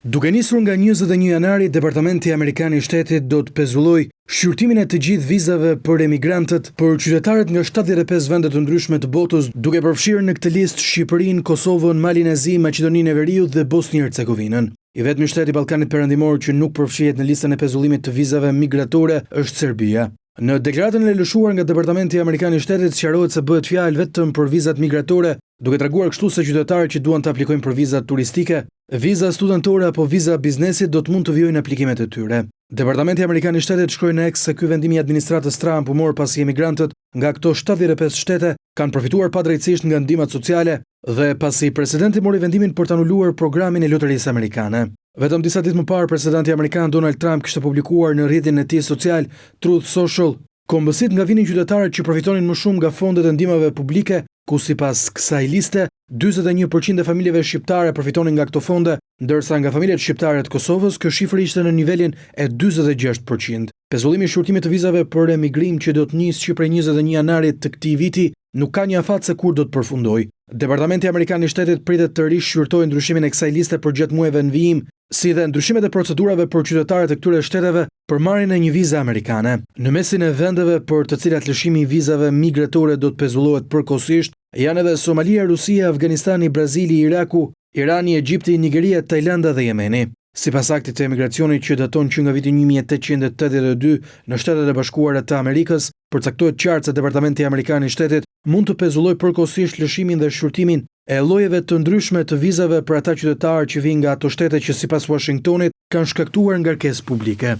Duke nisur nga 21 janari, Departamenti Amerikan I Shtetit do të pezullojë shqyrtimin e të gjithë vizave për emigrantët për qytetarët nga 75 vende të ndryshme të botës, duke përfshirë në këtë listë Shqipërinë, Kosovën, Malin e Zi, Maqedoninë e Veriut dhe Bosnjë-Hercegovinën. I vetmi shtet I Ballkanit Perëndimor që nuk përfshihet në listën e pezullimit të vizave migratore është Serbia. Në deklaratën e lëshuar nga Departamenti Amerikan I Shtetit sqarohet se bëhet fjalë vetëm për vizat migratore, duke treguar kështu se qytetarët që duan të aplikojnë për viza turistike, viza studentore apo viza biznesit do të mund të vijojnë aplikimet e tyre. Departamenti Amerikan I Shtetit shkroi në X se ky vendim I administratës Trump u mor pasi emigrantët nga këto 75 shtete kanë përfituar padrejtisht nga ndihmat sociale dhe pasi presidenti mori vendimin për të anuluar programin e loterisë amerikane. Vetëm disa ditë më parë, presidenti amerikan Donald Trump kishte publikuar në rrjetin e tij social Truth Social kombësit nga vinin qytetarët që përfitonin më shumë nga fondet e ndihmave publike, ku sipas kësaj liste 41% e familjeve shqiptare përfitonin nga këto fonde, ndërsa nga familjet shqiptare të Kosovës kjo shifër ishte në nivelin e 46%. Pezullimi I shqyrtimit të vizave për emigrim që do të nisë që prej 21 janarit të këtij viti nuk ka një afat se kur do të përfundojë. Departamenti Amerikan I Shtetit pritet të rishqyrtojë ndryshimin e kësaj liste për gjatë muajve në vijim, si dhe ndryshimet e procedurave për qytetarët e këtyre shteteve për marrjen e një vize amerikane. Në mesin e vendeve për të cilat lëshimi I vizave migratore do të pezullohet përkohësisht janë edhe Somalia, Rusia, Afganistani, Brazili, Iraku, Irani, Egjipti, Nigeria, Tajlanda dhe Jemeni. Sipas aktit të emigracionit që daton që nga viti 1882 në Shtetet e Bashkuara të Amerikës, përcaktohet qartë se Departamenti Amerikan I Shtetit mund të pezullojë përkohësisht lëshimin dhe shqyrtimin e llojeve të ndryshme të vizave për ata qytetarë që vijnë nga ato shtete që sipas Washingtonit kanë shkaktuar ngarkesë publike.